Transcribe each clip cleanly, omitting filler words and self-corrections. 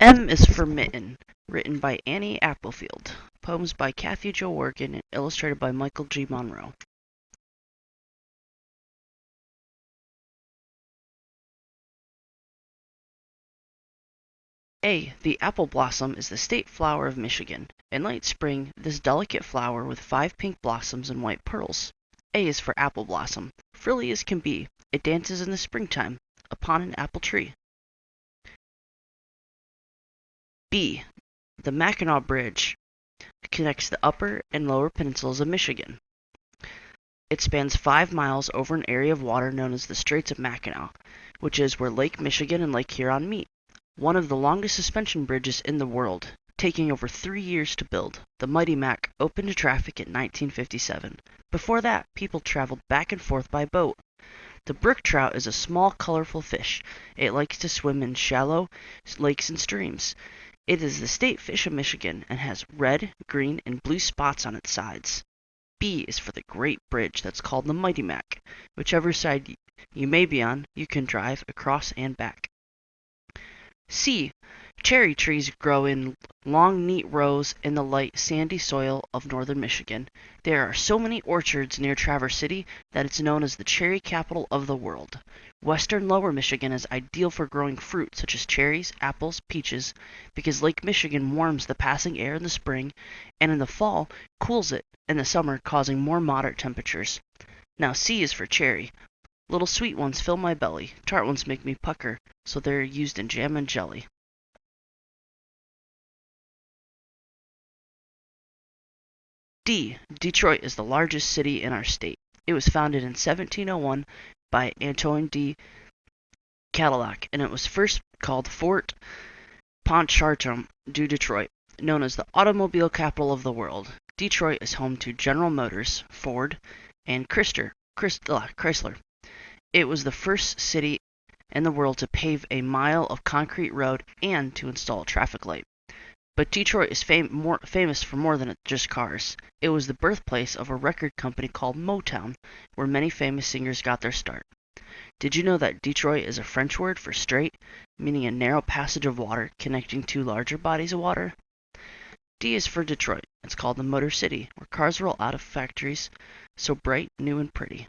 M is for Mitten, written by Annie Applefield. Poems by Kathy Jo Workin and illustrated by Michael G. Monroe. A. The apple blossom is the state flower of Michigan. In late spring, this delicate flower with 5 pink blossoms and white pearls. A is for apple blossom. Frilly as can be, it dances in the springtime upon an apple tree. B. The Mackinac Bridge connects the upper and lower peninsulas of Michigan. It spans 5 miles over an area of water known as the Straits of Mackinac, which is where Lake Michigan and Lake Huron meet. One of the longest suspension bridges in the world, taking over 3 years to build. The Mighty Mac opened to traffic in 1957. Before that, people traveled back and forth by boat. The brook trout is a small, colorful fish. It likes to swim in shallow lakes and streams. It is the state fish of Michigan and has red, green, and blue spots on its sides. B is for the great bridge that's called the Mighty Mac. Whichever side you may be on, you can drive across and back. C. Cherry trees grow in long, neat rows in the light, sandy soil of northern Michigan. There are so many orchards near Traverse City that it's known as the cherry capital of the world. Western Lower Michigan is ideal for growing fruit such as cherries, apples, peaches, because Lake Michigan warms the passing air in the spring and in the fall cools it in the summer, causing more moderate temperatures. Now C is for cherry. Little sweet ones fill my belly, tart ones make me pucker, so they're used in jam and jelly. D. Detroit is the largest city in our state. It was founded in 1701 by Antoine de Cadillac, and it was first called Fort Pontchartrain du Detroit, known as the automobile capital of the world. Detroit is home to General Motors, Ford, and Chrysler. It was the first city in the world to pave a mile of concrete road and to install a traffic light. But Detroit is famous for more than just cars. It was the birthplace of a record company called Motown, where many famous singers got their start. Did you know that Detroit is a French word for strait, meaning a narrow passage of water connecting 2 larger bodies of water? D is for Detroit. It's called the Motor City, where cars roll out of factories, so bright, new, and pretty.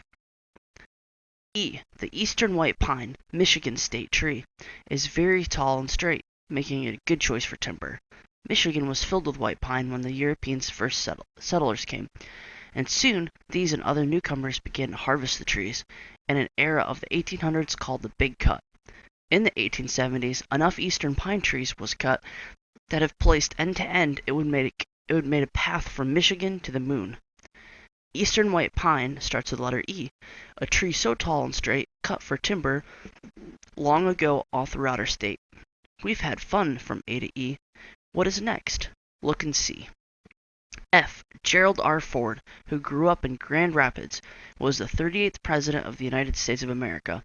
E. The eastern white pine, Michigan state tree, is very tall and straight, making it a good choice for timber. Michigan was filled with white pine when the Europeans first settlers came, and soon these and other newcomers began to harvest the trees in an era of the 1800s called the Big Cut. In the 1870s, enough eastern pine trees was cut that if placed end to end, it would make a path from Michigan to the moon. Eastern white pine starts with the letter E, a tree so tall and straight, cut for timber long ago all throughout our state. We've had fun from A to E. What is next? Look and see. F. Gerald R. Ford, who grew up in Grand Rapids, was the 38th President of the United States of America.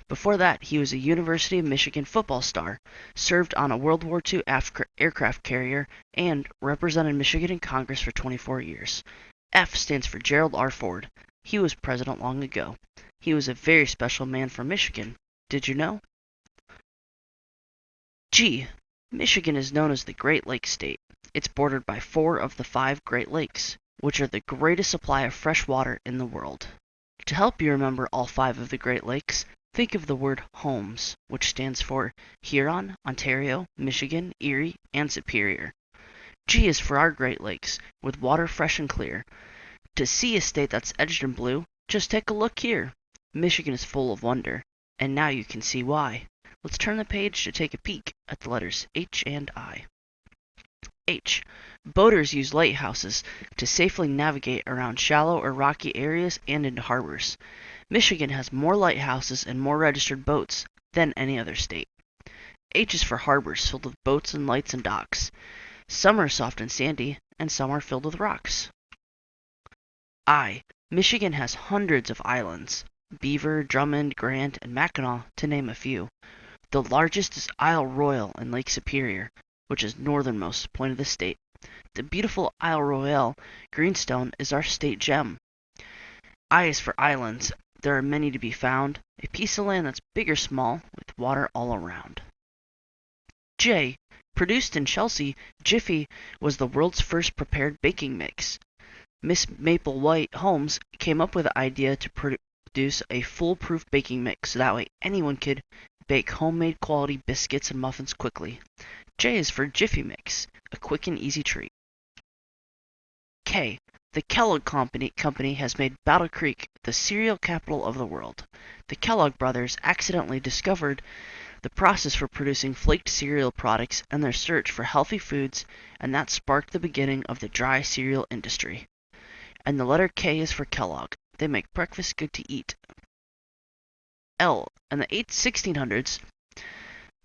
Before that, he was a University of Michigan football star, served on a World War II aircraft carrier, and represented Michigan in Congress for 24 years. F stands for Gerald R. Ford. He was president long ago. He was a very special man for Michigan. Did you know? G. Michigan is known as the Great Lakes State. It's bordered by 4 of the 5 Great Lakes, which are the greatest supply of fresh water in the world. To help you remember all 5 of the Great Lakes, think of the word HOMES, which stands for Huron, Ontario, Michigan, Erie, and Superior. G is for our Great Lakes, with water fresh and clear. To see a state that's edged in blue, just take a look here. Michigan is full of wonder, and now you can see why. Let's turn the page to take a peek at the letters H and I. H. Boaters use lighthouses to safely navigate around shallow or rocky areas and into harbors. Michigan has more lighthouses and more registered boats than any other state. H is for harbors filled with boats and lights and docks. Some are soft and sandy, and some are filled with rocks. I. Michigan has hundreds of islands. Beaver, Drummond, Grant, and Mackinac, to name a few. The largest is Isle Royale in Lake Superior, which is northernmost point of the state. The beautiful Isle Royale greenstone is our state gem. I is for islands. There are many to be found. A piece of land that's big or small, with water all around. J. Produced in Chelsea, Jiffy was the world's first prepared baking mix. Miss Maple White Holmes came up with the idea to produce a foolproof baking mix so that way anyone could bake homemade quality biscuits and muffins quickly. J is for Jiffy Mix, a quick and easy treat. K. The Kellogg Company has made Battle Creek the cereal capital of the world. The Kellogg brothers accidentally discovered the process for producing flaked cereal products and their search for healthy foods, and that sparked the beginning of the dry cereal industry. And the letter K is for Kellogg. They make breakfast good to eat. L. In the 1600s,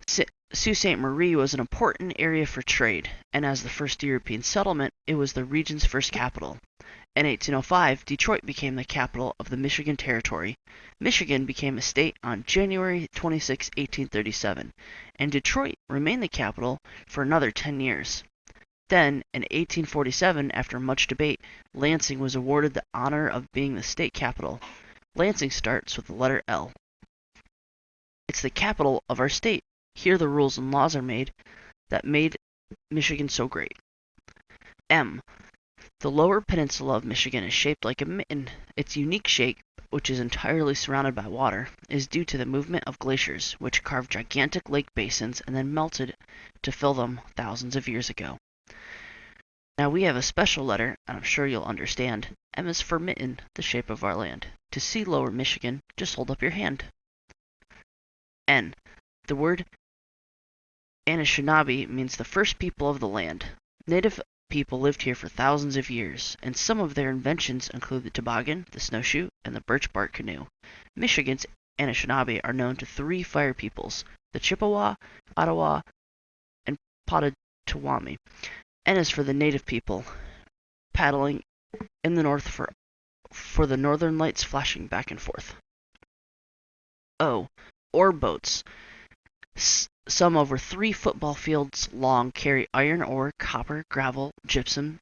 Sault Ste. Marie was an important area for trade, and as the first European settlement, it was the region's first capital. In 1805, Detroit became the capital of the Michigan Territory. Michigan became a state on January 26, 1837, and Detroit remained the capital for another 10 years. Then, in 1847, after much debate, Lansing was awarded the honor of being the state capital. Lansing starts with the letter L. It's the capital of our state. Here the rules and laws are made that made Michigan so great. M. The lower peninsula of Michigan is shaped like a mitten. Its unique shape, which is entirely surrounded by water, is due to the movement of glaciers, which carved gigantic lake basins and then melted to fill them thousands of years ago. Now we have a special letter, and I'm sure you'll understand. M is for Mitten, the shape of our land. To see lower Michigan, just hold up your hand. N. The word Anishinaabe means the first people of the land. Native people lived here for thousands of years, and some of their inventions include the toboggan, the snowshoe, and the birch bark canoe. Michigan's Anishinaabe are known to 3 fire peoples, the Chippewa, Ottawa, and Potawatomi. N is for the native people, paddling in the north for the northern lights flashing back and forth. O. Ore boats. Some over 3 football fields long carry iron ore, copper, gravel, gypsum,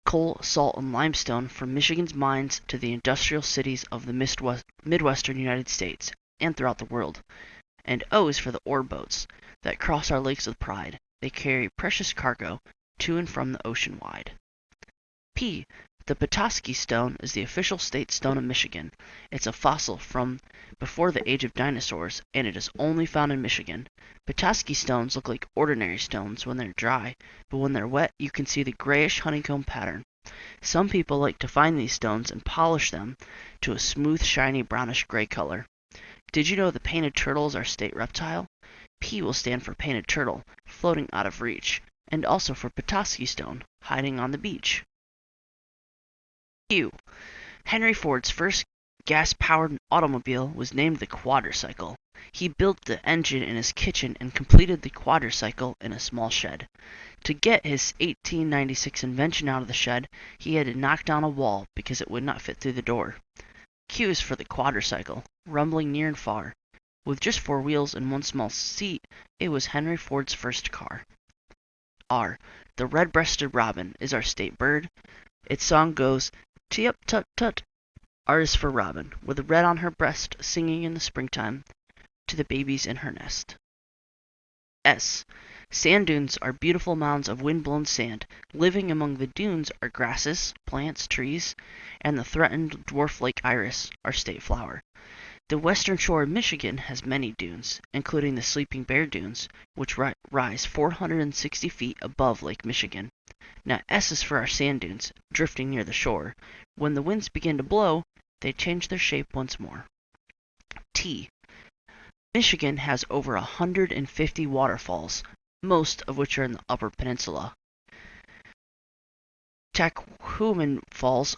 coal, salt, and limestone from Michigan's mines to the industrial cities of the Midwestern United States and throughout the world. And O is for the ore boats that cross our lakes with pride. They carry precious cargo to and from the ocean wide. P. The Petoskey Stone is the official state stone of Michigan. It's a fossil from before the age of dinosaurs, and it is only found in Michigan. Petoskey stones look like ordinary stones when they're dry, but when they're wet, you can see the grayish honeycomb pattern. Some people like to find these stones and polish them to a smooth, shiny, brownish gray color. Did you know the painted turtle is our state reptile? P will stand for painted turtle, floating out of reach, and also for Petoskey stone, hiding on the beach. Q. Henry Ford's first gas-powered automobile was named the Quadricycle. He built the engine in his kitchen and completed the quadricycle in a small shed. To get his 1896 invention out of the shed, he had to knock down a wall because it would not fit through the door. Q is for the quadricycle, rumbling near and far. With just 4 wheels and 1 small seat, it was Henry Ford's first car. R. The Redbreasted Robin is our state bird. Its song goes, "Tee-up, tut-tut." R is for Robin, with red on her breast, singing in the springtime to the babies in her nest. S. Sand dunes are beautiful mounds of wind-blown sand. Living among the dunes are grasses, plants, trees, and the threatened dwarf lake iris, our state flower. The western shore of Michigan has many dunes, including the Sleeping Bear Dunes, which rise 460 feet above Lake Michigan. Now S is for our sand dunes, drifting near the shore. When the winds begin to blow, they change their shape once more. T. Michigan has over 150 waterfalls, most of which are in the Upper Peninsula. Tahquamenon Falls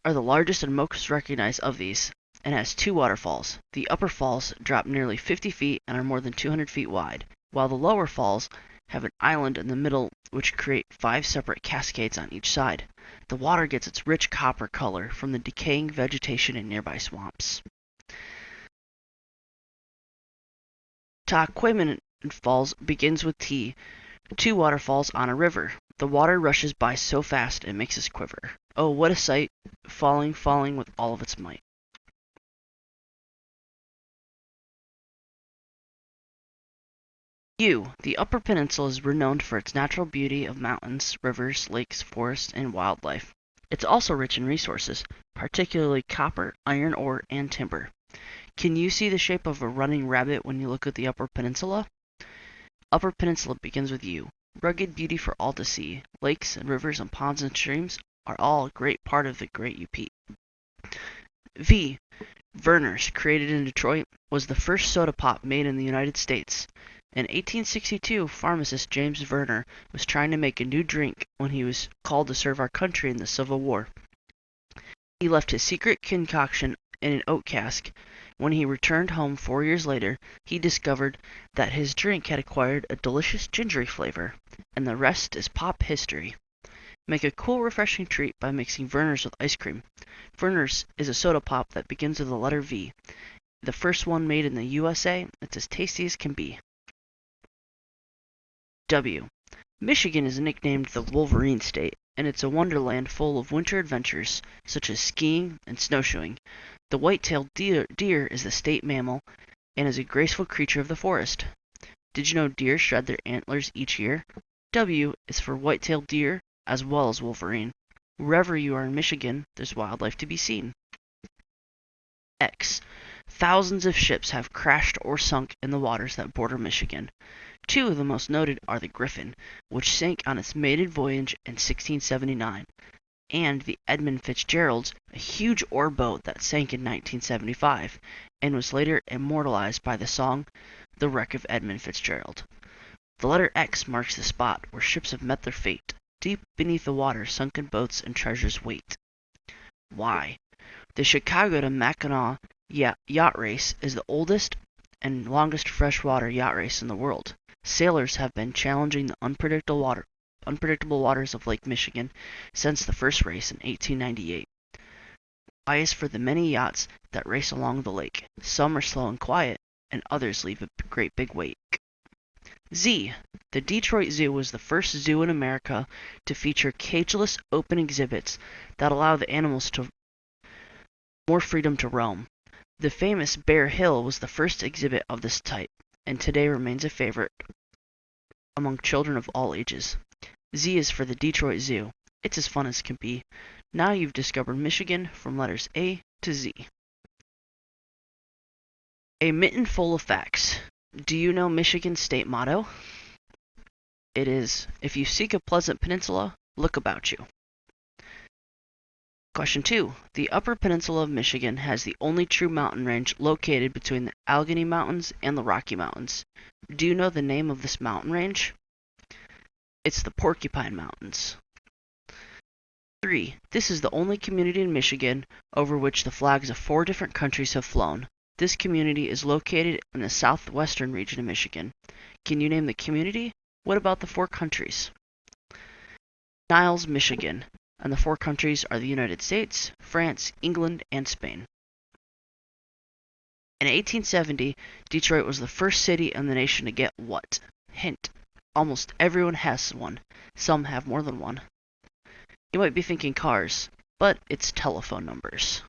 are the largest and most recognized of these, and has 2 waterfalls. The upper falls drop nearly 50 feet and are more than 200 feet wide, while the lower falls have an island in the middle which create 5 separate cascades on each side. The water gets its rich copper color from the decaying vegetation in nearby swamps. Tahquamenon Falls begins with T, 2 waterfalls on a river. The water rushes by so fast it makes us quiver. Oh, what a sight, falling with all of its might. The Upper Peninsula is renowned for its natural beauty of mountains, rivers, lakes, forests, and wildlife. It's also rich in resources, particularly copper, iron ore, and timber. Can you see the shape of a running rabbit when you look at the Upper Peninsula? Upper Peninsula begins with U. Rugged beauty for all to see. Lakes and rivers and ponds and streams are all a great part of the great UP. V. Vernors, created in Detroit, was the first soda pop made in the United States. In 1862, pharmacist James Vernor was trying to make a new drink when he was called to serve our country in the Civil War. He left his secret concoction in an oak cask. When he returned home 4 years later, he discovered that his drink had acquired a delicious gingery flavor, and the rest is pop history. Make a cool, refreshing treat by mixing Vernors with ice cream. Vernors is a soda pop that begins with the letter V. The first one made in the USA. It's as tasty as can be. W. Michigan is nicknamed the Wolverine State, and it's a wonderland full of winter adventures, such as skiing and snowshoeing. The white-tailed deer is the state mammal and is a graceful creature of the forest. Did you know deer shed their antlers each year? W is for white-tailed deer as well as Wolverine. Wherever you are in Michigan, there's wildlife to be seen. X. Thousands of ships have crashed or sunk in the waters that border Michigan. Two of the most noted are the Griffin, which sank on its maiden voyage in 1679, and the Edmund Fitzgerald's, a huge ore boat that sank in 1975, and was later immortalized by the song The Wreck of Edmund Fitzgerald. The letter X marks the spot where ships have met their fate. Deep beneath the water, sunken boats and treasures wait. Y. The Chicago to Mackinac yacht race is the oldest and longest freshwater yacht race in the world. Sailors have been challenging the unpredictable waters of Lake Michigan since the first race in 1898. Y is for the many yachts that race along the lake. Some are slow and quiet, and others leave a great big wake. Z. The Detroit Zoo was the first zoo in America to feature cageless open exhibits that allow the animals to more freedom to roam. The famous Bear Hill was the first exhibit of this type, and today remains a favorite among children of all ages. Z is for the Detroit Zoo. It's as fun as can be. Now you've discovered Michigan from letters A to Z. A mitten full of facts. Do you know Michigan's state motto? It is, if you seek a pleasant peninsula, look about you. Question 2. The Upper Peninsula of Michigan has the only true mountain range located between the Allegheny Mountains and the Rocky Mountains. Do you know the name of this mountain range? It's the Porcupine Mountains. 3. This is the only community in Michigan over which the flags of 4 different countries have flown. This community is located in the southwestern region of Michigan. Can you name the community? What about the 4 countries? Niles, Michigan. And the 4 countries are the United States, France, England, and Spain. In 1870, Detroit was the first city in the nation to get what? Hint. Almost everyone has one. Some have more than one. You might be thinking cars, but it's telephone numbers.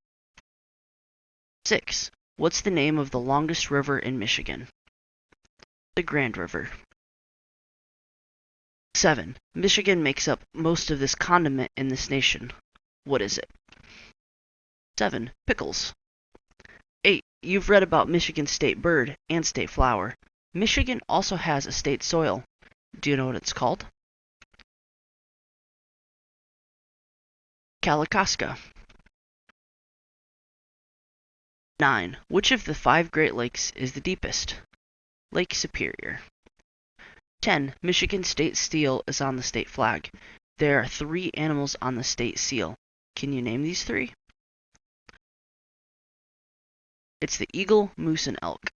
6. What's the name of the longest river in Michigan? The Grand River. 7. Michigan makes up most of this condiment in this nation. What is it? 7. Pickles. 8. You've read about Michigan's state bird and state flower. Michigan also has a state soil. Do you know what it's called? Kalakaska. 9. Which of the 5 Great Lakes is the deepest? Lake Superior. 10. Michigan state seal is on the state flag. There are 3 animals on the state seal. Can you name these 3? It's the eagle, moose, and elk.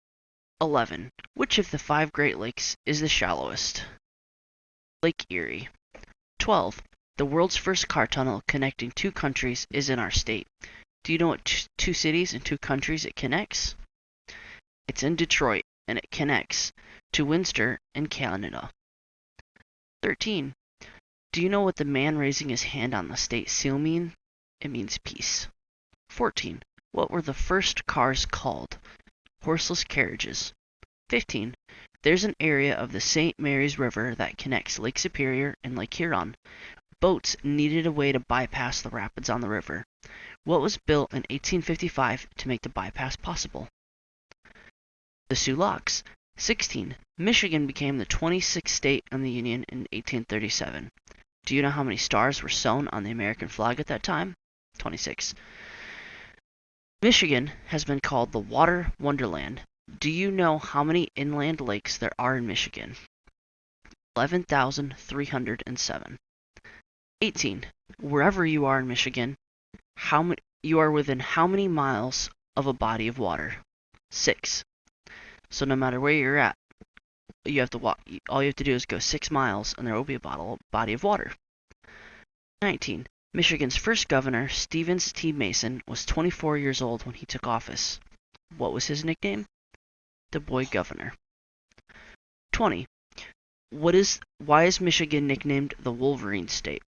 11. Which of the 5 Great Lakes is the shallowest? Lake Erie. 12. The world's first car tunnel connecting 2 countries is in our state. Do you know what 2 cities and 2 countries it connects? It's in Detroit, and it connects to Windsor and Canada. 13. Do you know what the man raising his hand on the state seal mean? It means peace. 14. What were the first cars called? Horseless carriages. 15. There's an area of the St. Mary's River that connects Lake Superior and Lake Huron. Boats needed a way to bypass the rapids on the river. What was built in 1855 to make the bypass possible? The Sioux Locks. 16. Michigan became the 26th state in the Union in 1837. Do you know how many stars were sewn on the American flag at that time? 26. Michigan has been called the Water Wonderland. Do you know how many inland lakes there are in Michigan? 11,307. 18. Wherever you are in Michigan, you are within how many miles of a body of water? 6. So no matter where you're at, you have to walk. All you have to do is go 6 miles, and there will be a body of water. 19. Michigan's first governor, Stevens T. Mason, was 24 years old when he took office. What was his nickname? The Boy Governor. 20. Why is Michigan nicknamed the Wolverine State?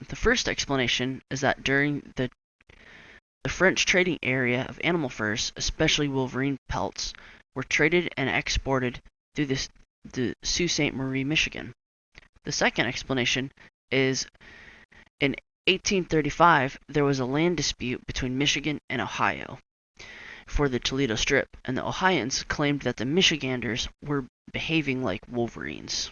The first explanation is that during the French trading area of animal furs, especially wolverine pelts, were traded and exported through the Sault Ste. Marie, Michigan. The second explanation is in 1835 there was a land dispute between Michigan and Ohio for the Toledo Strip, and the Ohioans claimed that the Michiganders were behaving like wolverines.